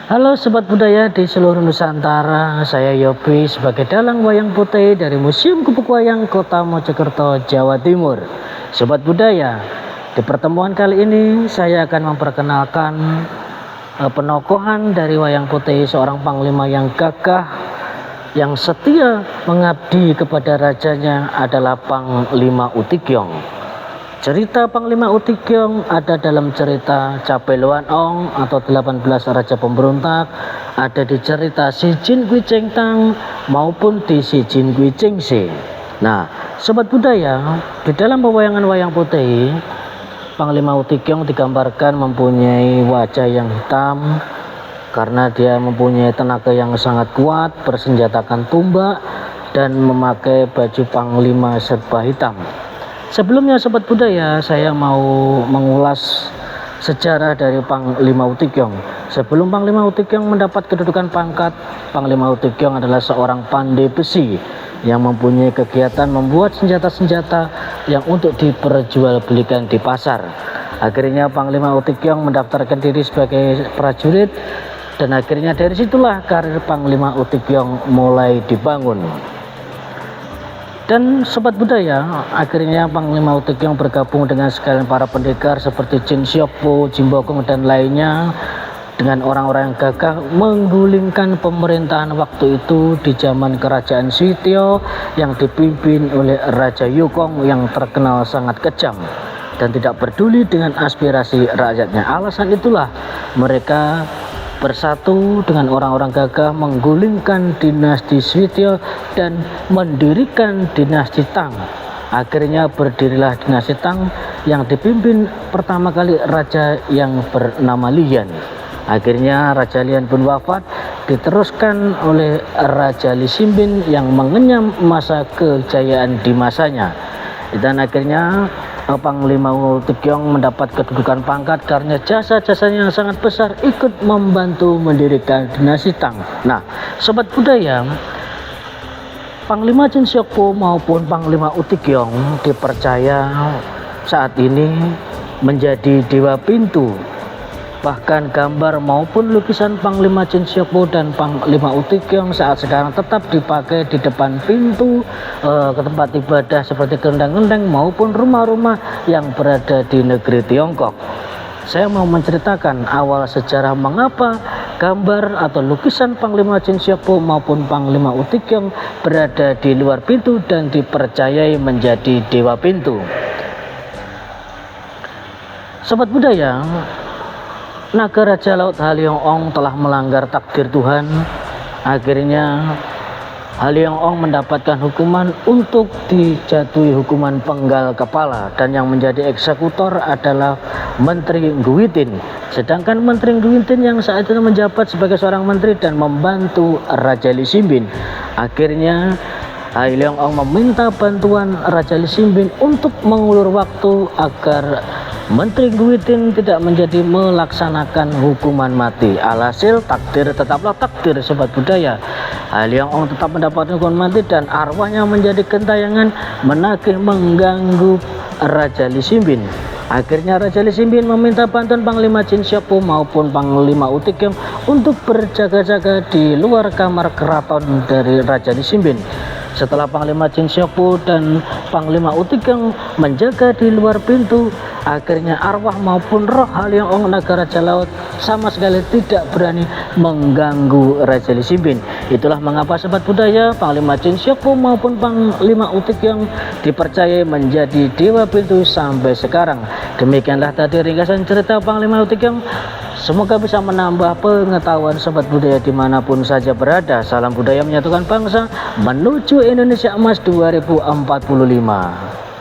Halo Sobat Budaya di seluruh Nusantara, saya Yopi sebagai dalang wayang putih dari Museum Gubuk Wayang Kota Mojokerto, Jawa Timur. Sobat Budaya, di pertemuan kali ini saya akan memperkenalkan penokohan dari wayang putih, seorang panglima yang gagah, yang setia mengabdi kepada rajanya adalah Panglima Utikyong. Cerita Panglima Utikyong ada dalam cerita Capai Luan Ong atau 18 Raja Pemberontak, ada di cerita Si Jin Gui Cheng Tang maupun di Si Jin Gui Cheng Se. Nah, Sobat Budaya, di dalam pewayangan wayang putih, Panglima Utikyong digambarkan mempunyai wajah yang hitam karena dia mempunyai tenaga yang sangat kuat, bersenjatakan tombak dan memakai baju panglima serba hitam. Sebelumnya Sobat Budaya, saya mau mengulas sejarah dari Panglima Utikyong. Sebelum Panglima Utikyong mendapat kedudukan pangkat, Panglima Utikyong adalah seorang pandai besi yang mempunyai kegiatan membuat senjata-senjata yang untuk diperjualbelikan di pasar. Akhirnya Panglima Utikyong mendaftarkan diri sebagai prajurit dan akhirnya dari situlah karir Panglima Utikyong mulai dibangun. Dan Sobat Budaya, akhirnya Panglima Utikyong bergabung dengan sekalian para pendekar seperti Jin Xiokpo, Jin Bokong dan lainnya dengan orang-orang yang gagah menggulingkan pemerintahan waktu itu di zaman kerajaan Suityo yang dipimpin oleh Raja Yukong yang terkenal sangat kejam dan tidak peduli dengan aspirasi rakyatnya. Alasan itulah mereka bersatu dengan orang-orang gagah menggulingkan dinasti Suityo dan mendirikan dinasti Tang. Akhirnya berdirilah dinasti Tang yang dipimpin pertama kali raja yang bernama Lian. Akhirnya Raja Lian pun wafat, diteruskan oleh Raja Li Ximbin yang mengenyam masa kejayaan di masanya. Dan akhirnya Panglima Utikyong mendapat kedudukan pangkat karena jasa-jasanya yang sangat besar ikut membantu mendirikan dinasti Tang. Nah, Sobat Budaya, Panglima Jin Xiokpo maupun Panglima Utikyong dipercaya saat ini menjadi dewa pintu. Bahkan gambar maupun lukisan Panglima Jin Xiokpo dan Panglima Utikyong saat sekarang tetap dipakai di depan pintu ke tempat ibadah seperti kelenteng-kelenteng maupun rumah-rumah yang berada di negeri Tiongkok. Saya mau menceritakan awal sejarah mengapa gambar atau lukisan Panglima Jin Xiokpo maupun Panglima Utikyong berada di luar pintu dan dipercayai menjadi dewa pintu. Sobat Budaya, naga Raja Laut Haliong Ong telah melanggar takdir Tuhan. Akhirnya Haliong Ong mendapatkan hukuman untuk dijatuhi hukuman penggal kepala, dan yang menjadi eksekutor adalah Menteri Nguyen. Sedangkan Menteri Nguyen yang saat itu menjabat sebagai seorang menteri dan membantu Raja Li Ximbin. Akhirnya Haliong Ong meminta bantuan Raja Li Ximbin untuk mengulur waktu agar Menteri Nguyen tidak menjadi melaksanakan hukuman mati. Alhasil takdir tetaplah takdir, Sobat Budaya. Haliong Ong tetap mendapatkan hukuman mati dan arwahnya menjadi gentayangan menagih mengganggu Raja Li Ximbin. Akhirnya Raja Li Ximbin meminta bantuan Panglima Jin Xiokpo maupun Panglima Utikyong untuk berjaga-jaga di luar kamar keraton dari Raja Li Ximbin. Setelah Panglima Jin Xiokpo dan Panglima Utikyong menjaga di luar pintu, akhirnya arwah maupun roh Haliong Ong naga Raja Laut sama sekali tidak berani mengganggu Raja Li Ximbin. Itulah mengapa Sobat Budaya, Panglima Jin Xiokpo maupun Panglima Utikyong dipercaya menjadi dewa pintu sampai sekarang. Demikianlah tadi ringkasan cerita Panglima Utikyong. Semoga bisa menambah pengetahuan Sobat Budaya dimanapun saja berada. Salam budaya menyatukan bangsa menuju Indonesia Emas 2045.